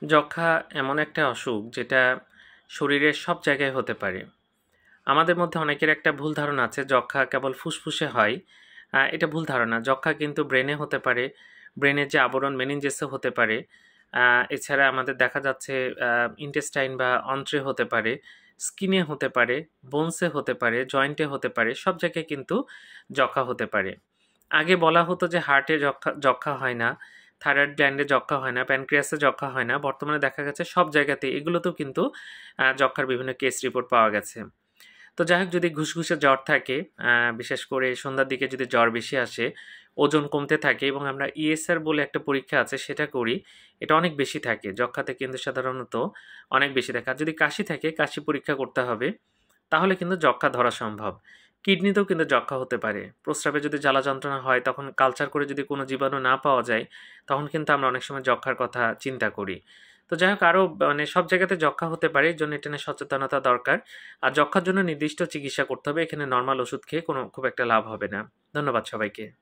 যক্ষ্মা এমন একটা অসুখ যেটা শরীরের সব জায়গায় হতে পারে। আমাদের মধ্যে অনেকের একটা ভুল ধারণা আছে যক্ষ্মা কেবল ফুসফুসে হয়। এটা ভুল ধারণা। যক্ষ্মা কিন্তু ব্রেনে হতে পারে। ব্রেনের যে আবরণ মেনিনজেসে হতে পারে। এছাড়া আমাদের দেখা যাচ্ছে ইন্টেস্টাইন বা অন্ত্রে হতে পারে, স্কিনে হতে পারে, বোনসে হতে পারে, জয়েন্টে হতে পারে। সব জায়গায় কিন্তু যক্ষ্মা হতে পারে। আগে বলা হতো যে হার্টে যক্ষ্মা যক্ষ্মা হয় না, থাইরয়েড গ্ল্যান্ডে যক্ষ্মা হয় না, প্যানক্রিয়াসে যক্ষ্মা হয় না। বর্তমানে দেখা গেছে সব জায়গাতেই এগুলোতেও কিন্তু যক্ষ্মার বিভিন্ন কেস রিপোর্ট পাওয়া গেছে। তো যাই হোক, যদি ঘুসঘুসে জ্বর থাকে, বিশেষ করে সন্ধ্যার দিকে যদি জ্বর বেশি আসে, ওজন কমতে থাকে এবং আমরা ইএসআর বলে একটা পরীক্ষা আছে সেটা করি, এটা অনেক বেশি থাকে যক্ষ্মাতে কিন্তু সাধারণত অনেক বেশি থাকে। আর যদি কাশি থাকে, কাশি পরীক্ষা করতে হবে, তাহলে কিন্তু যক্ষ্মা ধরা সম্ভব। কিডনিতেও কিন্তু যক্ষ্মা হতে পারে। প্রস্রাবে যদি জ্বালা যন্ত্রণা হয়, তখন কালচার করে যদি কোনো জীবাণু না পাওয়া যায়, তখন কিন্তু আমরা অনেক সময় যক্ষ্মার কথা চিন্তা করি। তো যাই হোক, আরও মানে সব জায়গাতে যক্ষ্মা হতে পারে, এর জন্য এটা নিয়ে সচেতনতা দরকার। আর যক্ষ্মার জন্য নির্দিষ্ট চিকিৎসা করতে হবে। এখানে নরমাল ওষুধ খেয়ে কোনো খুব একটা লাভ হবে না। ধন্যবাদ সবাইকে।